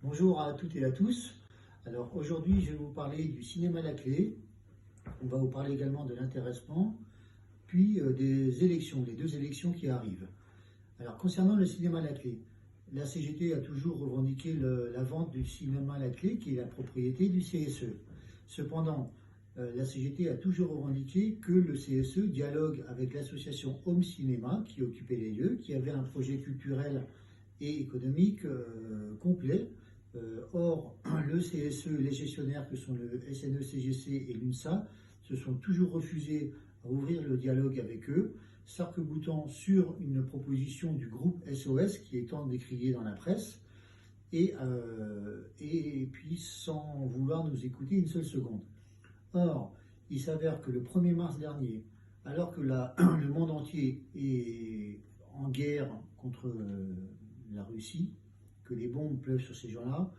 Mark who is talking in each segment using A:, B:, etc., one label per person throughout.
A: Bonjour à toutes et à tous. Alors aujourd'hui, je vais vous parler du cinéma à la clé. On va vous parler également de l'intéressement, puis des élections, les deux élections qui arrivent. Alors concernant le cinéma à la clé, la CGT a toujours revendiqué la vente du cinéma à la clé, qui est la propriété du CSE. Cependant, la CGT a toujours revendiqué que le CSE dialogue avec l'association Home Cinéma, qui occupait les lieux, qui avait un projet culturel et économique complet. Or, le CSE, les gestionnaires que sont le SNE-CGC et l'UNSA, se sont toujours refusés à ouvrir le dialogue avec eux, s'arc-boutant sur une proposition du groupe SOS qui est tant décriée dans la presse, et puis sans vouloir nous écouter une seule seconde. Or, il s'avère que le 1er mars dernier, alors que le monde entier est en guerre contre la Russie, que les bombes pleuvent sur ces gens-là,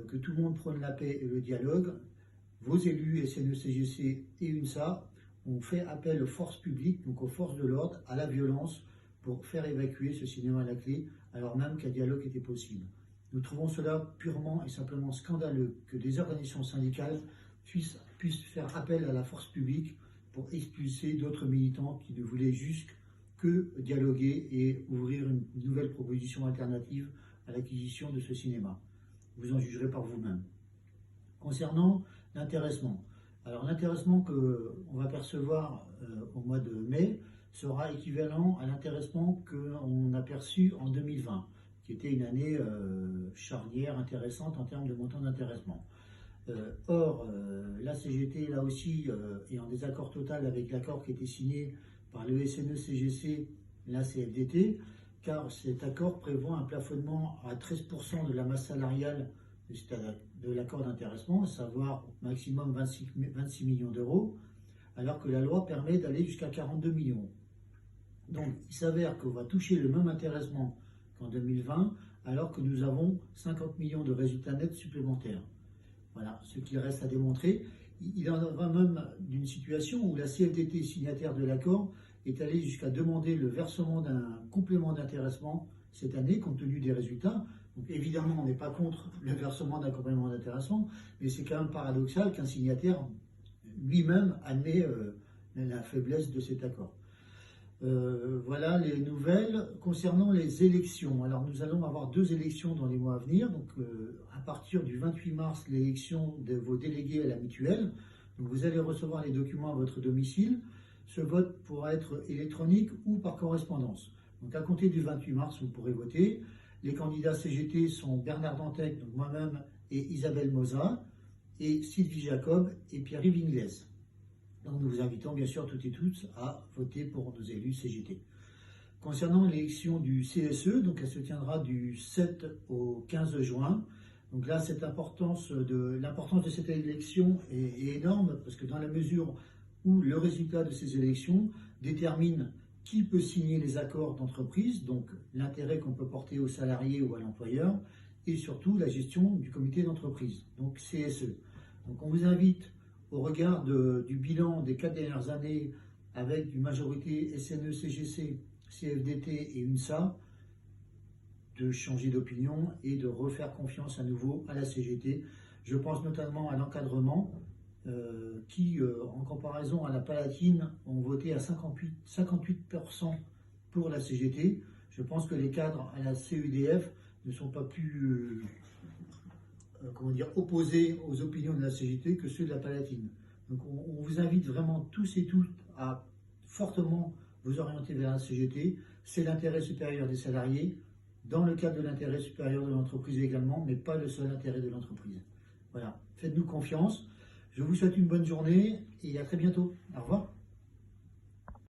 A: que tout le monde prône la paix et le dialogue, vos élus SNE-CGC et UNSA ont fait appel aux forces publiques, donc aux forces de l'ordre, à la violence pour faire évacuer ce cinéma à la clé, alors même qu'un dialogue était possible. Nous trouvons cela purement et simplement scandaleux que des organisations syndicales puissent faire appel à la force publique pour expulser d'autres militants qui ne voulaient juste que dialoguer et ouvrir une nouvelle proposition alternative à l'acquisition de ce cinéma. Vous en jugerez par vous-même. Concernant l'intéressement, alors l'intéressement qu'on va percevoir au mois de mai sera équivalent à l'intéressement qu'on a perçu en 2020, qui était une année charnière, intéressante en termes de montant d'intéressement. Or, la CGT, là aussi, est en désaccord total avec l'accord qui a été signé par le SNE-CGC, la CFDT, car cet accord prévoit un plafonnement à 13% de la masse salariale de l'accord d'intéressement, à savoir maximum 26 millions d'euros, alors que la loi permet d'aller jusqu'à 42 millions. Donc, il s'avère qu'on va toucher le même intéressement qu'en 2020, alors que nous avons 50 millions de résultats nets supplémentaires. Voilà, ce qu'il reste à démontrer. Il en va même d'une situation où la CFDT, signataire de l'accord, est allée jusqu'à demander le versement d'un complément d'intéressement cette année, compte tenu des résultats. Donc évidemment, on n'est pas contre le versement d'un complément d'intéressement, mais c'est quand même paradoxal qu'un signataire lui-même admet la faiblesse de cet accord. Voilà les nouvelles concernant les élections. Alors nous allons avoir deux élections dans les mois à venir. Donc à partir du 28 mars, l'élection de vos délégués à la mutuelle. Donc vous allez recevoir les documents à votre domicile. Ce vote pourra être électronique ou par correspondance. Donc à compter du 28 mars, vous pourrez voter. Les candidats CGT sont Bernard Dantec, donc moi-même, et Isabelle Moza, et Sylvie Jacob et Pierre-Yves Inglès. Donc nous vous invitons bien sûr toutes et tous à voter pour nos élus CGT. Concernant l'élection du CSE, donc elle se tiendra du 7 au 15 juin. Donc là, l'importance de cette élection est énorme, parce que dans la mesure où le résultat de ces élections détermine qui peut signer les accords d'entreprise, donc l'intérêt qu'on peut porter aux salariés ou à l'employeur, et surtout la gestion du comité d'entreprise, donc CSE. Donc on vous invite, au regard du bilan des 4 dernières années, avec une majorité SNE-CGC, CFDT et UNSA, de changer d'opinion et de refaire confiance à nouveau à la CGT. Je pense notamment à l'encadrement, qui, en comparaison à la Palatine, ont voté à 58% pour la CGT. Je pense que les cadres à la CEDF ne sont pas plus opposés aux opinions de la CGT que ceux de la Palatine. Donc on vous invite vraiment tous et toutes à fortement vous orienter vers la CGT. C'est l'intérêt supérieur des salariés, dans le cadre de l'intérêt supérieur de l'entreprise également, mais pas le seul intérêt de l'entreprise. Voilà, faites-nous confiance. Je vous souhaite une bonne journée et à très bientôt. Au revoir.